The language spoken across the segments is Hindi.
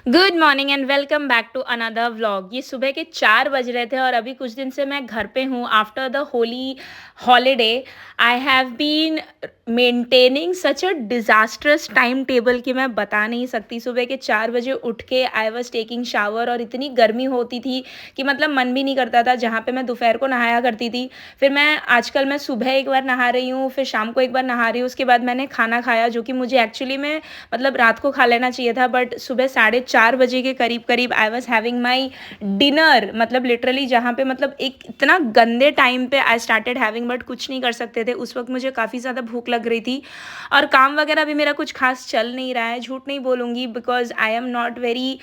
Good morning and welcome back to another vlog. ये सुबह के 4 बज रहे थे और अभी कुछ दिन से मैं घर पे हूँ। After the Holi holiday I have been maintaining such a disastrous time table कि मैं बता नहीं सकती। सुबह के 4 बजे उठ के आई वॉज टेकिंग शावर और इतनी गर्मी होती थी कि मतलब मन भी नहीं करता था। जहाँ पे मैं दोपहर को नहाया करती थी, फिर मैं सुबह एक बार नहा रही हूँ, फिर शाम को एक बार नहा रही हूँ। उसके बाद मैंने खाना खाया जो कि मुझे एक्चुअली में मतलब रात को खा लेना चाहिए था, बट सुबह 4:30 बजे के करीब करीब I was having my dinner. मतलब लिटरली जहाँ पे मतलब एक इतना गंदे टाइम पे आई स्टार्टेड हैविंग, बट कुछ नहीं कर सकते थे। उस वक्त मुझे काफ़ी ज़्यादा भूख लग रही थी और काम वगैरह भी मेरा कुछ खास चल नहीं रहा है, झूठ नहीं बोलूँगी, because I am not very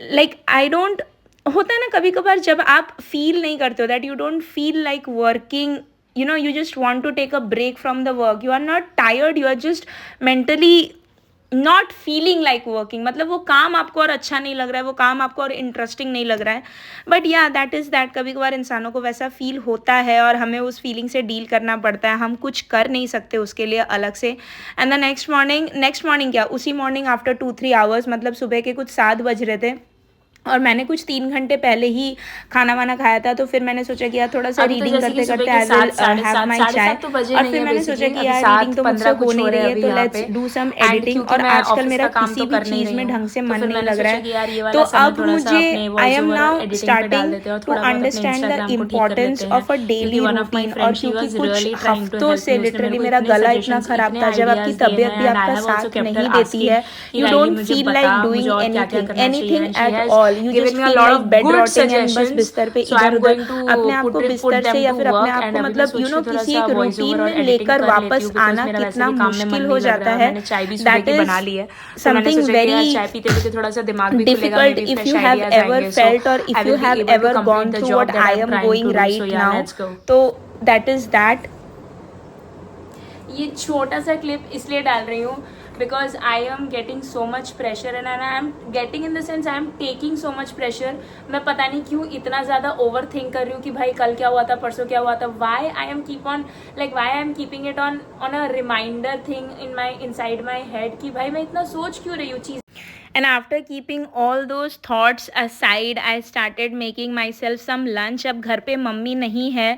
like I don't होता है ना कभी कभार जब आप फील नहीं करते हो that you don't feel like working, you just want to take a break from the work. You are not tired, you are just mentally not feeling like working. मतलब वो काम आपको और अच्छा नहीं लग रहा है, वो काम आपको और इंटरेस्टिंग नहीं लग रहा है। बट या दैट इज़ दैट, कभी कभार इंसानों को वैसा फील होता है और हमें उस फीलिंग से डील करना पड़ता है। हम कुछ कर नहीं सकते उसके लिए अलग से। एंड द नेक्स्ट मॉर्निंग क्या उसी मॉर्निंग आफ्टर 2-3 आवर्स, मतलब सुबह के कुछ 7 बज रहे थे और मैंने कुछ 3 घंटे पहले ही खाना वाना खाया था। तो फिर मैंने सोचा कि यार थोड़ा सा अभी तो रीडिंग जैसे कि करते सुबह करते के आई विल सात साढ़े हैव सात माई साढ़े चाय। सात तो बजे और नहीं फिर है मैंने सोचा बेसिकली। कि अभी यार रीडिंग तो मुझसे 7:15 हो कुछ हो नहीं रहे रही हैं है, अभी तो यहाँ पे। Let's do some and editing. क्योंकि और मैं आजकल ऑफिस मेरा का काम किसी तो भी कर नहीं चीज़ रही में हूँ, ढंग से तो मन फिर नहीं मैंने लग रहा सोचा है। कि यार ये तो वाला समय अब थोड़ा सा मुझे अपने आई वॉइस एम ओवर और नाउ एडिटिंग पे डाल स्टार्टिंग देते हैं और टू थोड़ा बहुत अपने अंडरस्टैंड द इंस्टाग्राम को ठीक कर लेते इम्पॉर्टेंस हैं। ऑफ अ क्योंकि daily one of my routine. और फ्रेंड शी क्योंकि वॉज कुछ रियली ट्राइंग टू हफ्तों हेल्प से मी। उसने मेरे लिटरली को मेरा इतने गला इतना सजेशंस ख़राब इतने था, जब आपकी आइडियाज़ दिए तबीयत भी हैं एंड आई आपका हैव ऑल्सो साथ केप्ट हर नहीं देती आस्किंग है, कि यू राइली डोंट मुझे फील बता लाइक मुझे डूइंग और क्या क्या एनीथिंग करना चाहिए। Anything and she at has all, you given just me a feel lot like of bed good rotting and बस सजेशंस। बिस्तर पे सो आई इधर एम उधर गोइंग टू अपने आप को पुट बिस्तर से देम या टू फिर अपने वर्क। आप एंड को अभी मैं मतलब सोच रही हूँ थोड़ा किसी सा एक वॉइस ओवर रूटीन और में एडिटिंग लेकर कर लेती वापस हूँ, बिकॉज आना मेरा वैसे कितना भी काम में मन मुश्किल नहीं हो लग रहा जाता है और है। मैंने चाय भी सुबह दैट की इज़ बना ली है। तो मैंने समथिंग सोचा कि यार वेरी चाय पीते पीते थोड़ा सा दिमाग भी खुलेगा, may difficult be if you fresh have ideas ever आएंगे। So felt or I if you will be have able to ever complete gone the through job what that I I am am trying going to do. So right या now. Let's go. तो that is that. ये छोटा सा क्लिप इसलिए डाल रही हूँ because I am getting so much pressure and I am getting in the sense I am taking so much pressure. मैं पता नहीं क्यों इतना ज़्यादा ओवर थिंक कर रही हूँ कि भाई कल क्या हुआ था, परसों क्या हुआ था। Why I am keep on like why I am keeping it on a reminder thing in my inside my head कि भाई मैं इतना सोच क्यों रही हूँ चीज़। And after keeping all those thoughts aside, I started making myself some lunch. अब घर पे मम्मी नहीं है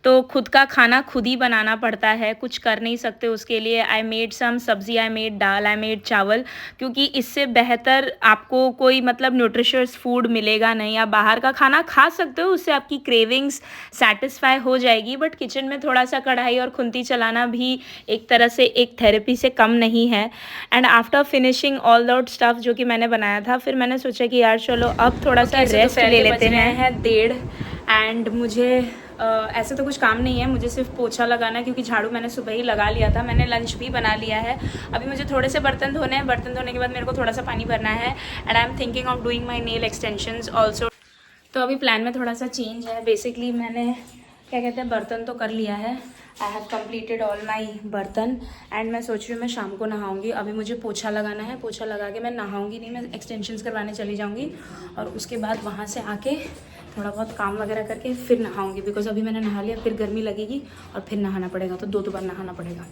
तो खुद का खाना खुद ही बनाना पड़ता है, कुछ कर नहीं सकते उसके लिए। आई मेड सम सब्जी, I made dal, I made चावल, क्योंकि इससे बेहतर आपको कोई मतलब न्यूट्रिशियस फूड मिलेगा नहीं। आप बाहर का खाना खा सकते हो, उससे आपकी क्रेविंग्स सेटिस्फाई हो जाएगी, बट किचन में थोड़ा सा कढ़ाई और खुंती चलाना भी एक तरह से एक थेरेपी से कम नहीं है। And after finishing all that stuff जो कि मैंने बनाया था, फिर मैंने सोचा कि यार चलो अब थोड़ा सा रेस्ट ले लेते हैं। 1:30 एंड मुझे ऐसे तो कुछ काम नहीं है, मुझे सिर्फ पोछा लगाना है क्योंकि झाड़ू मैंने सुबह ही लगा लिया था। मैंने लंच भी बना लिया है। अभी मुझे थोड़े से बर्तन धोने हैं, बर्तन धोने के बाद मेरे को थोड़ा सा पानी भरना है and I am thinking of doing my nail extensions also. तो अभी प्लान में थोड़ा सा चेंज है। बेसिकली मैंने क्या कहते हैं बर्तन तो कर लिया है, I have completed all my बर्तन एंड मैं सोच रही हूँ मैं शाम को नहाऊंगी। अभी मुझे पोछा लगाना है, पोछा लगा के मैं नहाऊंगी नहीं, मैं एक्सटेंशंस करवाने चली जाऊँगी और उसके बाद वहाँ से आके थोड़ा बहुत काम वगैरह करके फिर नहाऊंगी। बिकॉज अभी मैंने नहा लिया, फिर गर्मी लगेगी और फिर नहाना पड़ेगा, तो दो बार नहाना पड़ेगा।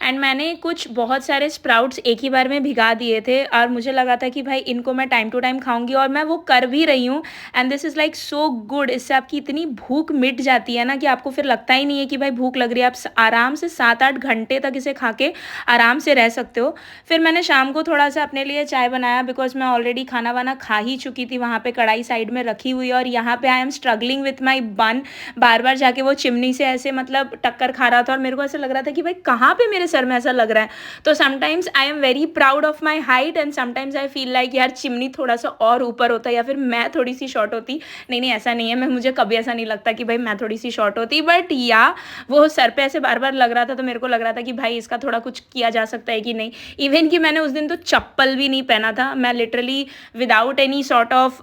एंड मैंने कुछ बहुत सारे स्प्राउट्स एक ही बार में भिगा दिए थे और मुझे लगा था कि भाई इनको मैं टाइम टू टाइम खाऊंगी, और मैं वो कर भी रही हूँ। And this is like so good. इससे आपकी इतनी भूख मिट जाती है ना कि आपको फिर लगता ही नहीं है कि भाई भूख लग रही है। आप आराम से 7-8 घंटे तक इसे खा के आराम से रह सकते हो। फिर मैंने शाम को थोड़ा सा अपने लिए चाय बनाया, बिकॉज मैं ऑलरेडी खाना वाना खा ही चुकी थी। वहाँ पे कढ़ाई साइड में रखी हुई, और यहाँ पे I am struggling with my बन। बार बार जाके वो चिमनी से ऐसे मतलब टक्कर खा रहा था और मेरे को ऐसा लग रहा था कि भाई कहाँ पे मेरे सर में ऐसा लग रहा है। तो sometimes I am very proud of my height and sometimes I feel like यार चिमनी थोड़ा सा और ऊपर होता या फिर मैं थोड़ी सी शॉर्ट होती। नहीं, ऐसा नहीं है, मुझे कभी ऐसा नहीं लगता कि भाई मैं थोड़ी सी शॉर्ट होती, बट या वो सर पे ऐसे बार बार लग रहा था तो मेरे को लग रहा था कि भाई इसका थोड़ा कुछ किया जा सकता है कि नहीं। इवन कि मैंने उस दिन तो चप्पल भी नहीं पहना था, मैं literally without any sort of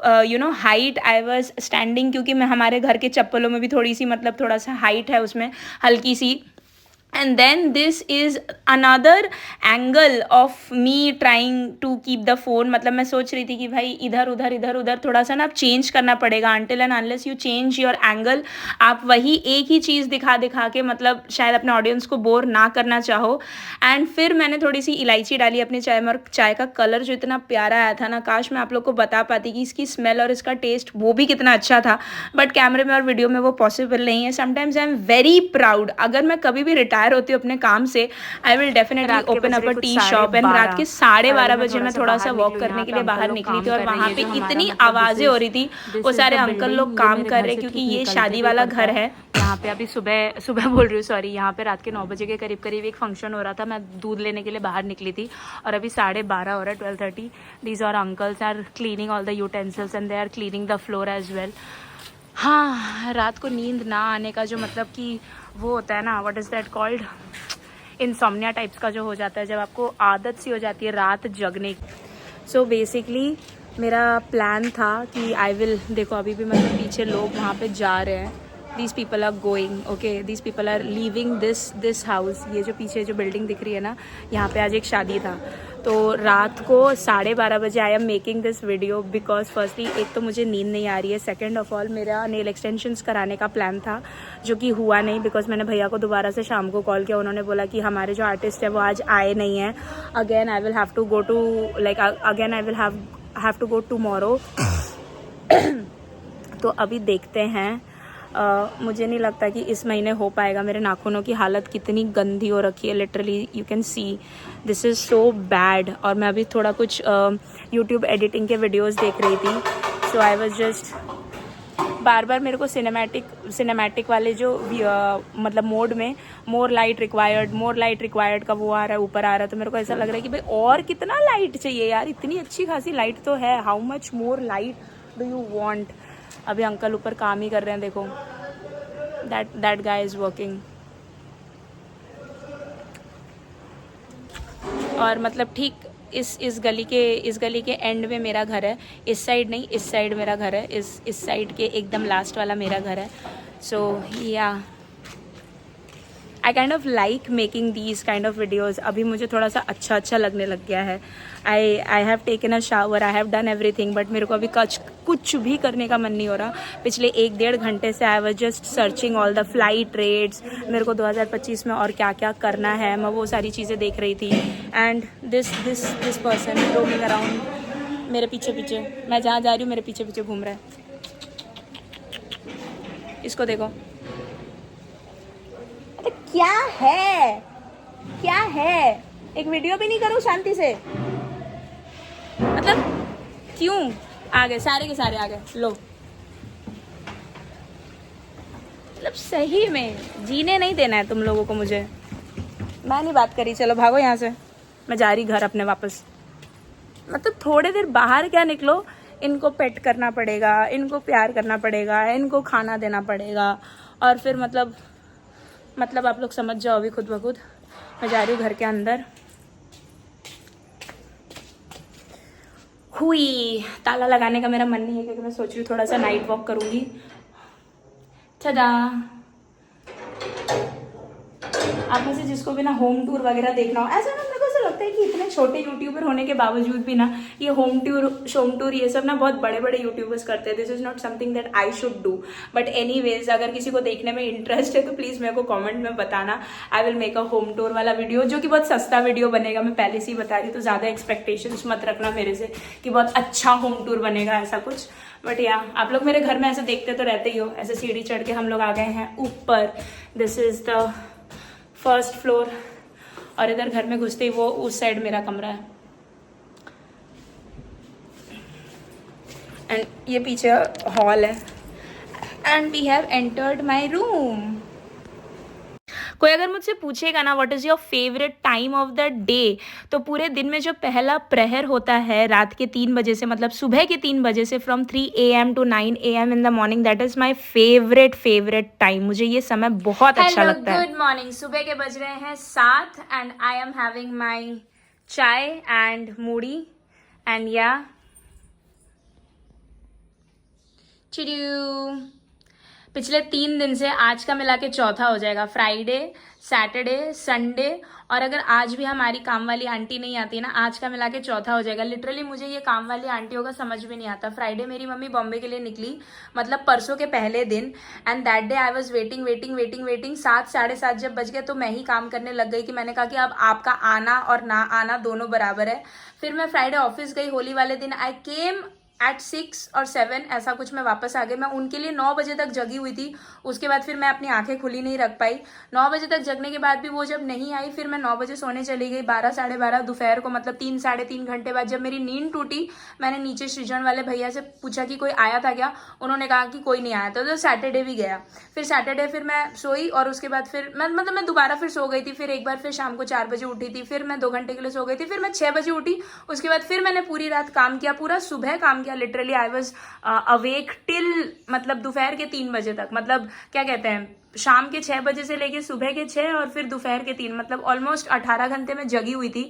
height I was standing, क्योंकि मैं हमारे घर के चप्पलों में भी थोड़ी सी मतलब थोड़ा सा हाइट है उसमें हल्की सी। and then this is another angle of me trying to keep the phone. मतलब मैं सोच रही थी कि भाई इधर उधर थोड़ा सा ना आप चेंज करना पड़ेगा, until and unless you change your angle, आप वही एक ही चीज़ दिखा दिखा के मतलब शायद अपने ऑडियंस को बोर ना करना चाहो. एंड फिर मैंने थोड़ी सी इलायची डाली अपने चाय में, और चाय का कलर जो इतना प्यारा आया था ना, काश मैं आप लोग को बता पाती कि इसकी स्मेल और इसका टेस्ट वो भी कितना अच्छा था, बट कैमरे में और वीडियो में वो पॉसिबल नहीं है. Sometimes I am very proud. अगर मैं कभी भी रिटायर होती हूँ अपने काम से, I will definitely open up a tea shop. And रात के 12:30 बजे मैं थोड़ा सा वॉक करने के लिए बाहर निकली थी, और वहाँ पे इतनी आवाज़ें हो रही थी, वो सारे अंकल लोग काम कर रहे, क्योंकि ये शादी वाला घर है. यहाँ पे अभी सुबह सुबह बोल रही हूँ, सॉरी, यहाँ पे रात के 9 बजे के करीब करीब एक फंक्शन हो रहा था. मैं दूध लेने के लिए बाहर निकली थी, और अभी 12:30 हो रहा है, 12:30. These are uncles are cleaning all the utensils and they are cleaning the floor as well. हाँ, रात को नींद ना आने का जो मतलब कि वो होता है ना, what is that called, insomnia types का जो हो जाता है, जब आपको आदत सी हो जाती है रात जगने की. सो बेसिकली मेरा प्लान था कि आई विल, देखो अभी भी मतलब पीछे लोग वहाँ पे जा रहे हैं. These people are going, okay, these people are leaving this house. ये जो पीछे जो बिल्डिंग दिख रही है ना, यहाँ पे आज एक शादी था. तो रात को 12:30 बजे I am making this video because firstly एक तो मुझे नींद नहीं आ रही है, सेकेंड ऑफ ऑल मेरा नेल एक्सटेंशंस कराने का प्लान था जो कि हुआ नहीं, बिकॉज मैंने भैया को दोबारा से शाम को कॉल किया. उन्होंने बोला कि हमारे जो आर्टिस्ट है वो आज आए नहीं हैं. Again I will have to go to like again I will have to go tomorrow. तो अभी देखते हैं. मुझे नहीं लगता कि इस महीने हो पाएगा. मेरे नाखूनों की हालत कितनी गंदी हो रखी है, literally you can see this is so bad. और मैं अभी थोड़ा कुछ यूट्यूब एडिटिंग के वीडियोस देख रही थी, सो आई वाज जस्ट बार बार मेरे को सिनेमैटिक वाले जो मतलब मोड में मोर लाइट रिक्वायर्ड का वो आ रहा है, ऊपर आ रहा है. तो मेरे को ऐसा लग रहा है कि भाई और कितना लाइट चाहिए यार, इतनी अच्छी खासी लाइट तो है. How much more light do you want. अभी अंकल ऊपर काम ही कर रहे हैं, देखो दैट गाय इज वर्किंग. और मतलब ठीक इस गली के एंड में मेरा घर है. इस साइड नहीं, इस साइड मेरा घर है. इस साइड के एकदम लास्ट वाला मेरा घर है. सो या I kind of like making these kind of videos. अभी मुझे थोड़ा सा अच्छा लगने लग गया है. I have taken a shower, I have done everything, but मेरे को अभी कुछ भी करने का मन नहीं हो रहा. पिछले 1-1.5 घंटे से I was just searching all the flight rates. मेरे को 2025 में और क्या क्या करना है, मैं वो सारी चीज़ें देख रही थी. And this person roaming around मेरे पीछे मैं जहाँ जा रही हूँ मेरे पीछे घूम रहा है. इसको देखो, क्या है, एक वीडियो भी नहीं करूँ शांति से. मतलब क्यों आ गए, सारे के सारे आ गए. लो, मतलब सही में जीने नहीं देना है तुम लोगों को मुझे. मैं नहीं बात करी, चलो भागो यहाँ से. मैं जा रही घर अपने वापस. मतलब थोड़ी देर बाहर क्या निकलो, इनको पेट करना पड़ेगा, इनको प्यार करना पड़ेगा, इनको खाना देना पड़ेगा, और फिर मतलब आप लोग समझ जाओ अभी खुद ब खुद. मैं जा रही हूँ घर के अंदर. हुई ताला लगाने का मेरा मन नहीं है, क्योंकि मैं सोच रही हूँ थोड़ा सा नाइट वॉक करूँगी. टडा. आप में से जिसको भी ना होम टूर वगैरह देखना हो, ऐसा ना मेरे को ऐसा लगता है कि इतने छोटे यूट्यूबर होने के बावजूद भी ना ये होम टूर ये सब ना बहुत बड़े बड़े यूट्यूबर्स करते हैं. This is not something that I should do, but anyways अगर किसी को देखने में इंटरेस्ट है तो प्लीज़ मेरे को कमेंट में बताना. I will make a home tour वाला वीडियो, जो कि बहुत सस्ता वीडियो बनेगा. मैं पहले से ही बता रही हूँ, तो ज़्यादा एक्सपेक्टेशंस मत रखना मेरे से कि बहुत अच्छा होम टूर बनेगा ऐसा कुछ. बट या आप लोग मेरे घर में ऐसे देखते तो रहते ही हो. ऐसे सीढ़ी चढ़ के हम लोग आ गए हैं ऊपर. This is the first floor, और इधर घर में घुसते ही वो उस साइड मेरा कमरा है. एंड ये पीछे हॉल है. And we have entered my room. कोई अगर मुझसे पूछेगा ना what is your favourite time of the day, तो पूरे दिन में जो पहला प्रहर होता है रात के 3 बजे से, मतलब सुबह के 3 बजे से, from 3 AM to 9 AM in the morning, that is my favourite time. मुझे ये समय बहुत अच्छा लगता है. Good morning. सुबह के बज रहे हैं 7 एंड आई एम हैविंग माई चाय एंड मूढ़ी. एंड या चिड़ू. पिछले 3 दिन से आज का मिला के चौथा हो जाएगा, फ्राइडे, सैटरडे, संडे, और अगर आज भी हमारी काम वाली आंटी नहीं आती ना, आज का मिला के चौथा हो जाएगा। लिटरली मुझे ये काम वाली आंटियों का समझ भी नहीं आता। फ्राइडे मेरी मम्मी बॉम्बे के लिए निकली, मतलब परसों के पहले दिन, and that day I was waiting waiting waiting waiting. 7 साढ़े 7 जब बज गए तो मैं ही काम करने लग गई कि मैंने कहा कि अब आपका आना और ना आना दोनों बराबर है। फिर मैं फ्राइडे ऑफिस गई, होली वाले दिन आई केम एट 6 और 7 ऐसा कुछ, मैं वापस आ गई। मैं उनके लिए 9 बजे तक जगी हुई थी। उसके बाद फिर मैं अपनी आंखें खुली नहीं रख पाई। 9 बजे तक जगने के बाद भी वो जब नहीं आई, फिर मैं 9 बजे सोने चली गई। 12 साढ़े 12 दोपहर को, मतलब 3 साढ़े 3 घंटे बाद जब मेरी नींद टूटी, मैंने नीचे सृजन वाले भैया से पूछा कि कोई आया था क्या। उन्होंने कहा कि कोई नहीं आया था। तो सैटरडे भी गया। फिर सैटरडे फिर मैं सोई, और उसके बाद फिर मैं दोबारा फिर सो गई थी। फिर एक बार फिर शाम को 4 बजे उठी थी। फिर मैं 2 घंटे के लिए सो गई थी। फिर मैं 6 बजे उठी। उसके बाद फिर मैंने पूरी रात काम किया, पूरा सुबह काम किया। Literally I was awake till, मतलब दोपहर के 3 बजे तक, मतलब क्या कहते हैं, शाम के 6 बजे से लेके सुबह के 6 और फिर दोपहर के 3, मतलब ऑलमोस्ट 18 घंटे में जगी हुई थी।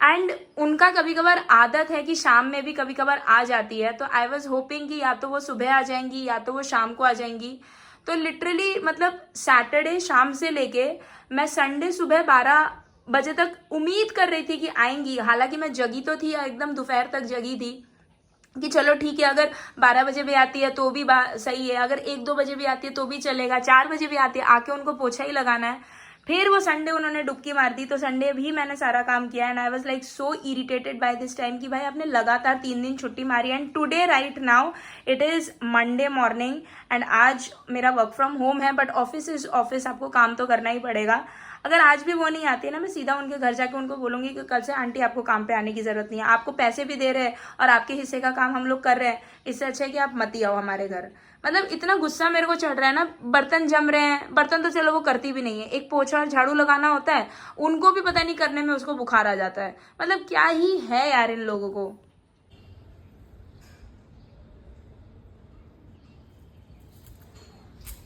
एंड उनका कभी कभार आदत है कि शाम में भी कभी कभार आ जाती है, तो आई वॉज होपिंग कि या तो वो सुबह आ जाएंगी या तो वो शाम को आ जाएंगी। तो लिटरली मतलब सैटरडे शाम से लेके मैं संडे सुबह 12 बजे तक उम्मीद कर रही थी कि आएंगी। हालांकि मैं जगी तो थी, एकदम दोपहर तक जगी थी कि चलो ठीक है, अगर 12 बजे भी आती है तो भी सही है, अगर 1-2 बजे भी आती है तो भी चलेगा, 4 बजे भी आती है, आके उनको पोछा ही लगाना है। फिर वो संडे उन्होंने डुबकी मार दी, तो संडे भी मैंने सारा काम किया। And I was like so irritated by this time कि भाई आपने लगातार 3 दिन छुट्टी मारी। And today right now it is Monday morning, and आज मेरा वर्क फ्रॉम होम है, बट ऑफिस इज ऑफिस, आपको काम तो करना ही पड़ेगा। अगर आज भी वो नहीं आती है ना, मैं सीधा उनके घर जाके उनको बोलूंगी कि कल से आंटी आपको काम पे आने की जरूरत नहीं है, आपको पैसे भी दे रहे हैं और आपके हिस्से का काम हम लोग कर रहे हैं, इससे अच्छा है कि आप मत ही आओ हमारे घर। मतलब इतना गुस्सा मेरे को चढ़ रहा है ना। बर्तन जम रहे हैं, बर्तन तो चलो वो करती भी नहीं है, एक पोछा और झाड़ू लगाना होता है, उनको भी पता नहीं करने में उसको बुखार आ जाता है। मतलब क्या ही है यार इन लोगों को।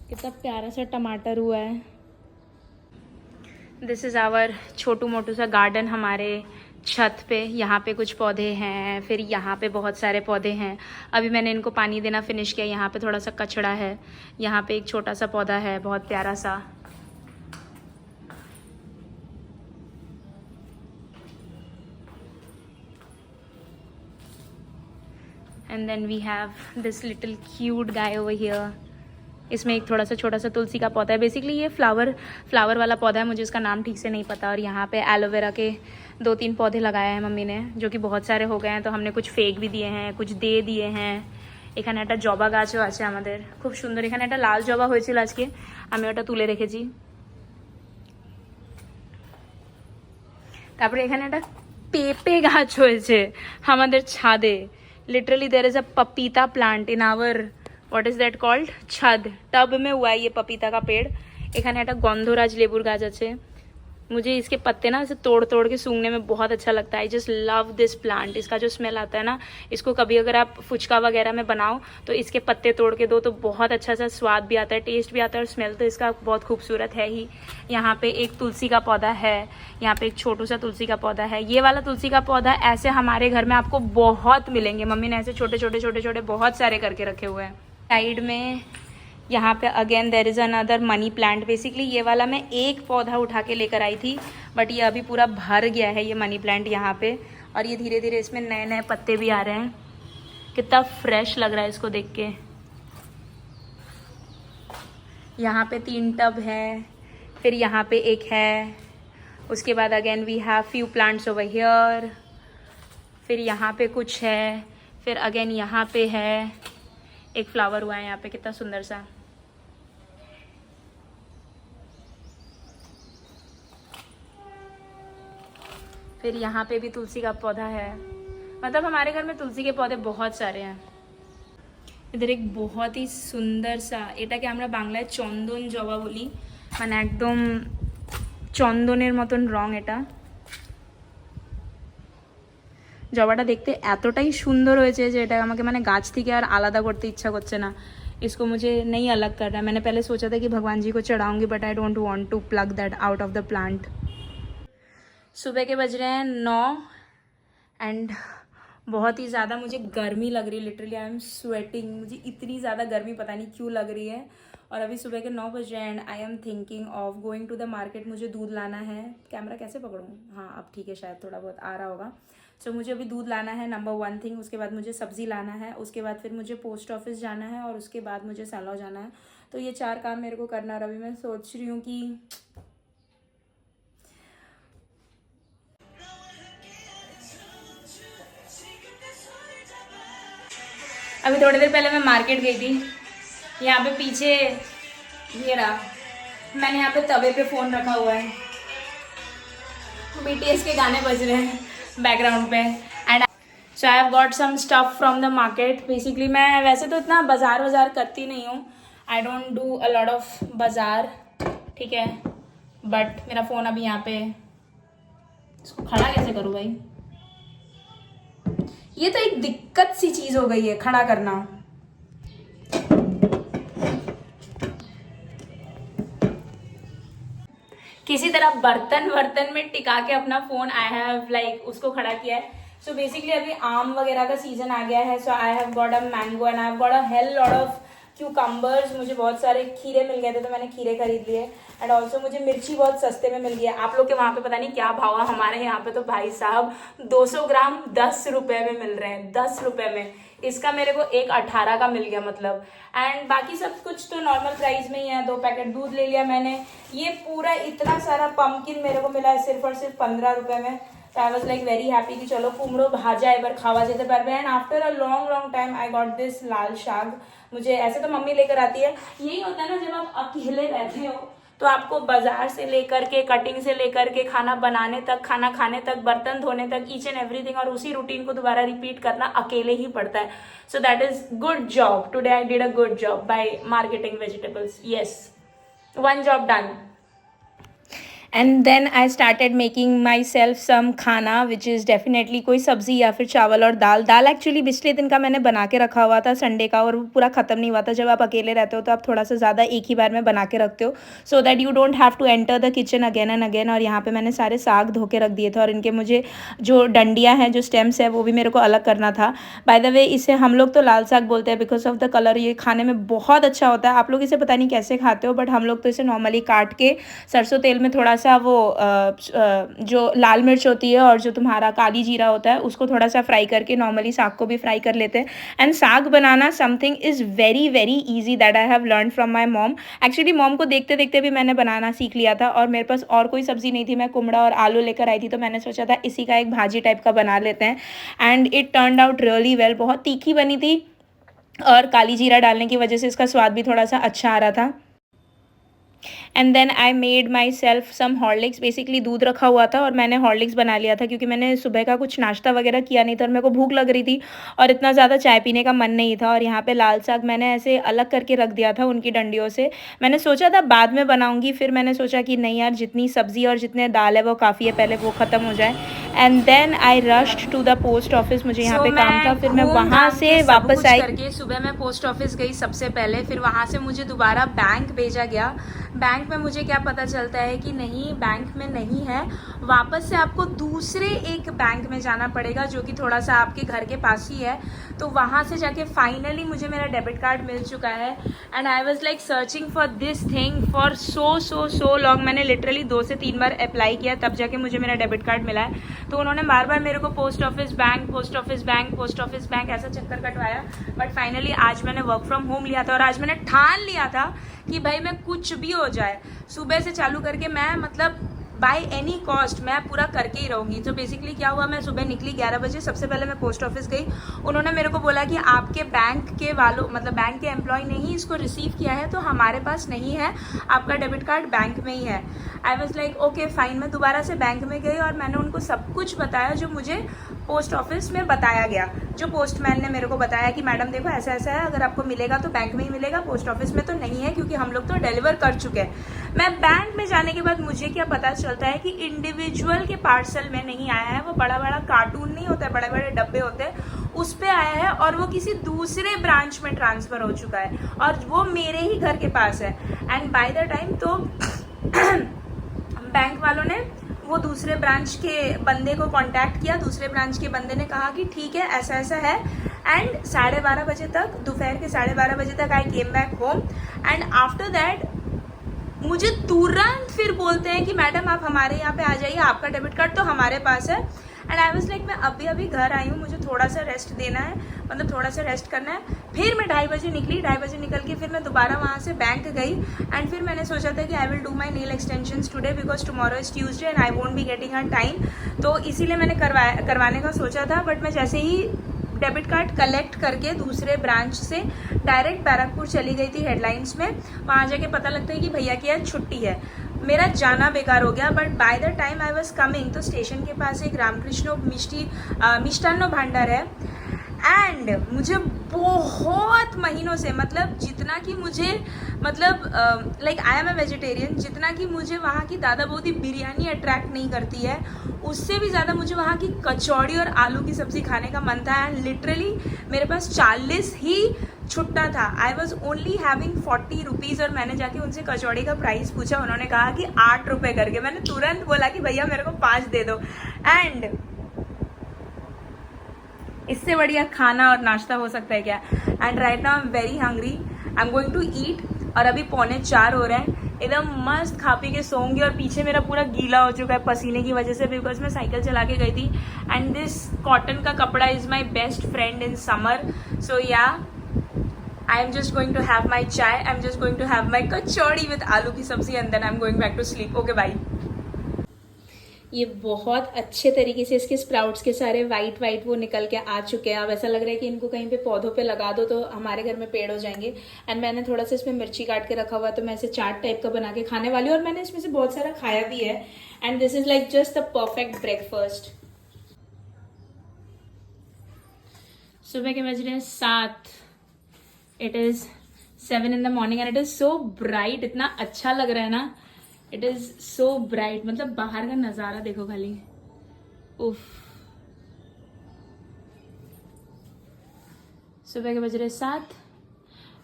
कितना प्यारा सा टमाटर हुआ है। दिस इज़ आवर छोटू मोटू सा गार्डन हमारे छत पे। यहाँ पे कुछ पौधे हैं, फिर यहाँ पे बहुत सारे पौधे हैं। अभी मैंने इनको पानी देना फिनिश किया। यहाँ पे थोड़ा सा कचड़ा है, यहाँ पे एक छोटा सा पौधा है बहुत प्यारा सा। And then we have this little cute guy over here. इसमें एक थोड़ा सा छोटा सा तुलसी का पौधा है। बेसिकली ये फ्लावर वाला पौधा है, मुझे इसका नाम ठीक से नहीं पता। और यहाँ पे एलोवेरा के 2-3 पौधे लगाए हैं मम्मी ने, जो कि बहुत सारे हो गए हैं, तो हमने कुछ फेंक भी दिए हैं, कुछ दे दिए हैं। এখানে একটা জবা গাছও আছে আমাদের, খুব সুন্দর। এখানে একটা লাল জবা হয়েছিল আজকে, আমি ওটা তুলে রেখেছি। তারপরে এখানে একটা পেঁপে গাছ হয়েছে আমাদের ছাদে। Literally there is a papita plant in our what is that called छद, टब में हुआ है ये पपीता का पेड़। এখানে একটা গন্ধরাজ লেবুর গাছ আছে। मुझे इसके पत्ते ना ऐसे तोड़ तोड़ के सूंघने में बहुत अच्छा लगता है। I just love this plant. इसका जो स्मेल आता है ना, इसको कभी अगर आप फुचका वगैरह में बनाओ तो इसके पत्ते तोड़ के दो तो बहुत अच्छा सा स्वाद भी आता है, टेस्ट भी आता है, और स्मेल तो इसका बहुत खूबसूरत है ही। यहाँ पे एक तुलसी का पौधा है, यहाँ पे एक छोटू सा तुलसी का पौधा है। ये वाला तुलसी का पौधा ऐसे हमारे घर में आपको बहुत मिलेंगे। मम्मी ने ऐसे छोटे छोटे छोटे छोटे बहुत सारे करके रखे हुए हैं। साइड में यहाँ पे again there is another money plant. Basically ये वाला मैं एक पौधा उठा के लेकर आई थी, बट ये अभी पूरा भर गया है ये मनी प्लांट यहाँ पे। और ये धीरे धीरे इसमें नए नए पत्ते भी आ रहे हैं। कितना फ्रेश लग रहा है इसको देख के। यहाँ पे 3 टब है, फिर यहाँ पे एक है। उसके बाद again we have few plants over here. फिर यहाँ पे कुछ है, फिर अगेन यहाँ पे है एक फ्लावर हुआ है यहाँ पे, कितना सुंदर सा। फिर यहाँ पे भी तुलसी का पौधा है। मतलब हमारे घर में तुलसी के पौधे बहुत सारे हैं। इधर एक बहुत ही सुंदर सा, এটাকে আমরা বাংলায় চন্দন জবা বলি, মানে একদম চন্দনের মতন রং এটা। জবাটা দেখতে এতটাই সুন্দর হয়েছে যে এটা আমাকে মানে গাছ থেকে আর আলাদা করতে ইচ্ছা করছে না। इसको मुझे नहीं अलग करना है। मैंने पहले सोचा था कि भगवान जी को चढ़ाऊंगी, but I don't want to plug that out of the plant. सुबह के बज रहे हैं 9 एंड बहुत ही ज़्यादा मुझे गर्मी लग रही है। Literally I am sweating. मुझे इतनी ज़्यादा गर्मी पता नहीं क्यों लग रही है। और अभी सुबह के 9 बज रहे हैं and I am thinking of going to the market. मुझे दूध लाना है. कैमरा कैसे पकड़ूँ? हाँ अब ठीक है, शायद थोड़ा बहुत आ रहा होगा. सो मुझे अभी दूध लाना है, नंबर 1 थिंग. उसके बाद मुझे सब्ज़ी लाना है, उसके बाद फिर मुझे पोस्ट ऑफिस जाना है और उसके बाद मुझे सैलॉ जाना है. तो ये 4 काम मेरे को करना. और अभी मैं सोच रही हूँ कि अभी थोड़ी देर पहले मैं मार्केट गई थी. यहाँ पे पीछे ये रहा, मैंने यहाँ पे तवे पे फ़ोन रखा हुआ है, BTS के गाने बज रहे हैं बैकग्राउंड पे. And so I have got some stuff from the market. Basically मैं वैसे तो इतना बाज़ार करती नहीं हूँ. I don't do a lot of बाज़ार, ठीक है. बट मेरा फ़ोन अभी यहाँ पे, इसको खड़ा कैसे करूँ भाई? ये तो एक दिक्कत सी चीज़ हो गई है खड़ा करना. किसी तरह बर्तन में टिका के अपना फ़ोन आई हैव लाइक उसको खड़ा किया है. सो बेसिकली अभी आम वगैरह का सीज़न आ गया है. So I have got a mango and I have got a hell lot of cucumbers. मुझे बहुत सारे खीरे मिल गए थे तो मैंने खीरे खरीद लिए. एंड ऑल्सो मुझे मिर्ची बहुत सस्ते में मिल गई है. आप लोग के वहाँ पे पता नहीं क्या भाव है, हमारे यहाँ पे तो भाई साहब 200 ग्राम 10 रुपये में मिल रहे हैं. 10 रुपये में. इसका मेरे को एक 18 का मिल गया मतलब. एंड बाकी सब कुछ तो नॉर्मल प्राइस में ही है. 2 पैकेट दूध ले लिया मैंने. ये पूरा इतना सारा पम्पकिन मेरे को मिला है सिर्फ और सिर्फ 15 रुपये में. तो I was like very happy कि चलो कुमड़ो भाजा एक बार खावा जेते पारबे. And after a long time I got this lal shaak. मुझे ऐसे तो मम्मी लेकर आती है. यही होता है ना जब आप अकेले रहते हो तो आपको बाजार से लेकर के, कटिंग से लेकर के, खाना बनाने तक, खाना खाने तक, बर्तन धोने तक, ईच एंड एवरीथिंग, और उसी रूटीन को दोबारा रिपीट करना अकेले ही पड़ता है. So that is good job. Today I did a good job by marketing vegetables. Yes, 1 job done. And then I started making myself some khana which is definitely कोई सब्ज़ी या फिर चावल और दाल एक्चुअली पिछले दिन का मैंने बना के रखा हुआ था संडे का, और वो पूरा ख़त्म नहीं हुआ था. जब आप अकेले रहते हो तो आप थोड़ा सा ज़्यादा एक ही बार में बना के रखते हो so that you don't have to enter the kitchen again and again. और यहाँ पे मैंने सारे साग धो के रख दिए थे और इनके मुझे जो डंडियाँ हैं, जो स्टेम्स है, वो भी मेरे को अलग करना था. बाय द वे इसे हम लोग तो लाल साग बोलते हैं बिकॉज ऑफ द कलर. ये खाने में बहुत अच्छा होता है. आप लोग इसे पता नहीं कैसे खाते हो, बट हम लोग तो इसे नॉर्मली काट के सरसों तेल में थोड़ा सा वो जो लाल मिर्च होती है और जो तुम्हारा काली जीरा होता है उसको थोड़ा सा फ्राई करके नॉर्मली साग को भी फ्राई कर लेते हैं. एंड साग बनाना something is very very easy that I have learn from my mom. Actually mom को देखते देखते भी मैंने बनाना सीख लिया था. और मेरे पास और कोई सब्ज़ी नहीं थी. मैं कुमड़ा और आलू लेकर आई थी तो मैंने सोचा था इसी का एक भाजी टाइप का बना लेते हैं. And it turned out really well. बहुत तीखी बनी थी और काली जीरा डालने की वजह से इसका स्वाद भी थोड़ा सा अच्छा आ रहा था. And then I made myself some Horlicks. Basically दूध रखा हुआ था और मैंने हॉर्लिक्स बना लिया था क्योंकि मैंने सुबह का कुछ नाश्ता वगैरह किया नहीं था और मेरे को भूख लग रही थी और इतना ज़्यादा चाय पीने का मन नहीं था. और यहाँ पे लाल साग मैंने ऐसे अलग करके रख दिया था उनकी डंडियों से. मैंने सोचा था बाद में बनाऊँगी, फिर मैंने सोचा कि नहीं यार, जितनी सब्ज़ी और जितने दाल है वो काफ़ी है, पहले वो ख़त्म हो जाए. And then I rushed to the post office. मुझे यहाँ पे काम था, फिर मैं वहाँ से वापस आई. करके सुबह मैं पोस्ट ऑफिस गई सबसे पहले. फिर वहाँ से मुझे दोबारा बैंक भेजा गया. बैंक में मुझे क्या पता चलता है कि नहीं, बैंक में नहीं है, वापस से आपको दूसरे एक बैंक में जाना पड़ेगा जो कि थोड़ा सा आपके घर के पास ही है. तो वहाँ से जाके फाइनली मुझे मेरा डेबिट कार्ड मिल चुका है. And I was like searching for this thing for so long. मैंने लिटरली 2 से 3 बार अप्लाई किया तब जाके मुझे मेरा डेबिट कार्ड मिला है. तो उन्होंने बार बार मेरे को पोस्ट ऑफिस बैंक ऐसा चक्कर कटवाया. बट फाइनली आज मैंने वर्क फ्रॉम होम लिया था और आज मैंने ठान लिया था कि भाई मैं कुछ भी हो जाए सुबह से चालू करके मैं मतलब बाय एनी कॉस्ट मैं पूरा करके ही रहूँगी. तो बेसिकली क्या हुआ, मैं सुबह निकली 11 बजे. सबसे पहले मैं पोस्ट ऑफिस गई. उन्होंने मेरे को बोला कि आपके बैंक के वालों मतलब बैंक के एम्प्लॉय ने ही इसको रिसीव किया है तो हमारे पास नहीं है, आपका डेबिट कार्ड बैंक में ही है. आई वॉज लाइक ओके फाइन. मैं दोबारा से बैंक में गई और मैंने उनको सब कुछ बताया जो मुझे पोस्ट ऑफिस में बताया गया. जो पोस्टमैन ने मेरे को बताया कि मैडम देखो ऐसा ऐसा है, अगर आपको मिलेगा तो बैंक में ही मिलेगा, पोस्ट ऑफिस में तो नहीं है क्योंकि हम लोग तो डिलीवर कर चुके हैं. मैं बैंक में जाने के बाद मुझे क्या पता चलता है कि इंडिविजुअल के पार्सल में नहीं आया है, वो बड़ा बड़ा कार्टून नहीं होता है, बड़े बड़े डब्बे होते हैं, उस पे आया है और वो किसी दूसरे ब्रांच में ट्रांसफ़र हो चुका है और वो मेरे ही घर के पास है. एंड बाय द टाइम तो बैंक वालों ने वो दूसरे ब्रांच के बंदे को कांटेक्ट किया. दूसरे ब्रांच के बंदे ने कहा कि ठीक है ऐसा ऐसा है एंड 12:30 बजे तक, दोपहर के 12:30 बजे तक I came back home. And after that मुझे तुरंत फिर बोलते हैं कि मैडम आप हमारे यहाँ पे आ जाइए, आपका डेबिट कार्ड तो हमारे पास है। एंड आई वाज लाइक मैं अभी घर आई हूँ, मुझे थोड़ा सा रेस्ट देना है, मतलब थोड़ा सा रेस्ट करना है। फिर मैं 2:30 बजे निकली, 2:30 बजे निकल के फिर मैं दोबारा वहाँ से बैंक गई। एंड फिर मैंने सोचा था कि I will do my nail extensions today because tomorrow is Tuesday and I won't be getting a time. तो इसीलिए मैंने करवाने का सोचा था। बट मैं जैसे ही डेबिट कार्ड कलेक्ट करके दूसरे ब्रांच से डायरेक्ट बैरकपुर चली गई थी हेडलाइंस में, वहाँ जाके पता लगता है कि भैया की आज छुट्टी है। मेरा जाना बेकार हो गया। But by the time I was coming तो स्टेशन के पास एक रामकृष्ण मिष्टान्न भांडार है। एंड मुझे बहुत महीनों से, मतलब जितना कि मुझे, मतलब like I am a vegetarian, जितना कि मुझे वहाँ की दादा बोदी बिरयानी अट्रैक्ट नहीं करती है, उससे भी ज़्यादा मुझे वहाँ की कचौड़ी और आलू की सब्ज़ी खाने का मन था। एंड लिटरली मेरे पास 40 ही छुट्टा था। I was only having 40 rupees. और मैंने जाके उनसे कचौड़ी का प्राइस पूछा, उन्होंने कहा कि 8 रुपये करके। मैंने तुरंत बोला कि भैया मेरे को 5 दे दो। एंड इससे बढ़िया खाना और नाश्ता हो सकता है क्या? And right now I am very hungry, I am going to eat. और अभी 3:45 हो रहे हैं, एकदम मस्त खा पी के सोऊंगी। और पीछे मेरा पूरा गीला हो चुका है पसीने की वजह से, बिकॉज मैं साइकिल चला के गई थी। एंड दिस कॉटन का कपड़ा is my best friend in summer. So yeah I am just going to have my chai, I am just going to have my kachori with आलू की सब्जी and then I am going back to sleep. Okay, bye. ये बहुत अच्छे तरीके से इसके स्प्राउट्स के सारे वाइट वो निकल के आ चुके हैं। अब ऐसा लग रहा है कि इनको कहीं पे पौधों पे लगा दो तो हमारे घर में पेड़ हो जाएंगे। एंड मैंने थोड़ा सा इसमें मिर्ची काट के रखा हुआ, तो मैं इसे चाट टाइप का बना के खाने वाली हूँ। और मैंने इसमें से बहुत सारा खाया भी है। And this is like just the perfect breakfast. सुबह के बज रहे हैं 7। It is 7 in the morning and it is so bright। इतना अच्छा लग रहा है ना, इट इज सो ब्राइट। मतलब बाहर का नजारा देखो खाली, उफ। सुबह के बज रहे 7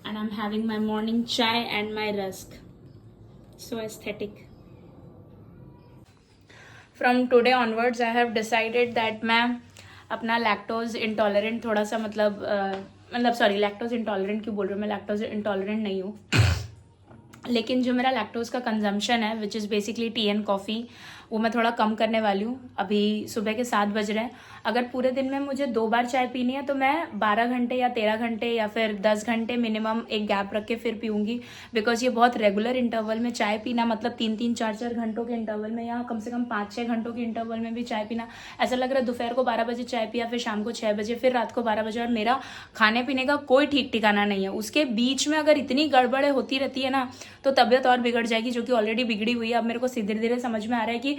and I am having my morning chai and my rusk. So aesthetic. From today onwards I have decided that मैं अपना लैक्टोज इंटॉलरेंट थोड़ा सा, मतलब सॉरी, लैक्टोज इंटॉलरेंट क्यों बोल रही हूँ मैं, लैक्टोज इंटॉलरेंट नहीं हूँ। लेकिन जो मेरा लैक्टोज का कंजम्पशन है, which is basically T and coffee, वो मैं थोड़ा कम करने वाली हूँ। अभी सुबह के 7 बज रहे हैं। अगर पूरे दिन में मुझे 2 बार चाय पीनी है तो मैं 12 घंटे या 13 घंटे या फिर 10 घंटे मिनिमम एक गैप रख के फिर पीऊँगी। बिकॉज ये बहुत रेगुलर इंटरवल में चाय पीना, मतलब 3-3, 4-4 घंटों के इंटरवल में, या कम से कम 5-6 घंटों के इंटरवल में भी चाय पीना, ऐसा लग रहा है दोपहर को 12 बजे चाय पिया, फिर शाम को 6 बजे, फिर रात को 12 बजे। और मेरा खाने पीने का कोई ठीक ठिकाना नहीं है। उसके बीच में अगर इतनी गड़बड़े होती रहती है ना, तो तबीयत और बिगड़ जाएगी, जो कि ऑलरेडी बिगड़ी हुई है। अब मेरे को धीरे धीरे समझ में आ रहा है कि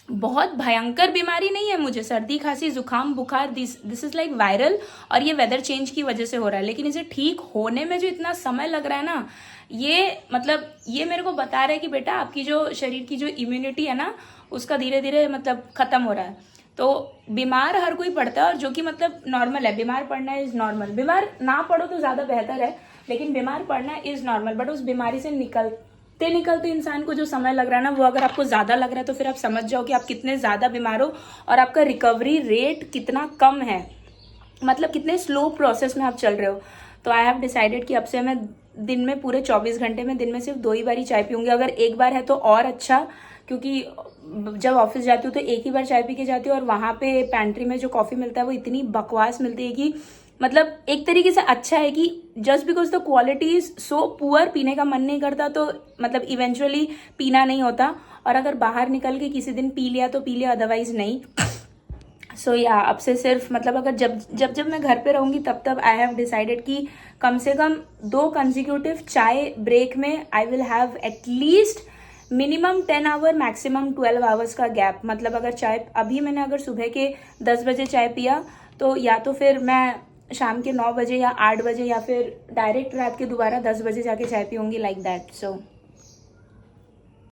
बहुत भयंकर बीमारी नहीं है मुझे, सर्दी खांसी जुकाम बुखार, दिस इज लाइक वायरल, और ये वेदर चेंज की वजह से हो रहा है। लेकिन इसे ठीक होने में जो इतना समय लग रहा है ना, ये मतलब ये मेरे को बता रहा है कि बेटा आपकी जो शरीर की जो इम्यूनिटी है ना, उसका धीरे धीरे मतलब खत्म हो रहा है। तो बीमार हर कोई पड़ता है, और जो कि मतलब नॉर्मल है, बीमार पड़ना इज नॉर्मल। बीमार ना पड़ो तो ज्यादा बेहतर है, लेकिन बीमार पड़ना इज नॉर्मल। बट उस बीमारी से निकलते इंसान को जो समय लग रहा है ना, वो अगर आपको ज्यादा लग रहा है तो फिर आप समझ जाओ कि आप कितने ज्यादा बीमार हो और आपका रिकवरी रेट कितना कम है, मतलब कितने स्लो प्रोसेस में आप चल रहे हो। तो आई हैव डिसाइडेड कि अब से मैं दिन में पूरे 24 घंटे में दिन में सिर्फ 2 ही बार ही चाय पीऊँगी। अगर एक बार है तो और अच्छा, क्योंकि जब ऑफिस जाती हूँ तो एक ही बार चाय पी के जाती हूँ, और वहाँ पे पैंट्री में जो कॉफ़ी मिलता है वो इतनी बकवास मिलती है कि मतलब एक तरीके से अच्छा है कि just because the quality is so poor, पीने का मन नहीं करता, तो मतलब इवेंचुअली पीना नहीं होता। और अगर बाहर निकल के किसी दिन पी लिया तो पी लिया, अदरवाइज नहीं। सो या अब से सिर्फ मतलब अगर जब मैं घर पे रहूँगी तब आई हैव डिसाइडेड कि कम से कम 2 कंसिक्यूटिव चाय ब्रेक में I will have at least minimum 10 hour maximum 12 hours का गैप। मतलब अगर चाय अभी मैंने अगर सुबह के 10 बजे चाय पिया, तो या तो फिर मैं शाम के 9 बजे या 8 बजे या फिर डायरेक्ट रात के दोबारा 10 बजे जाके चाय पीऊँगी, लाइक दैट। सो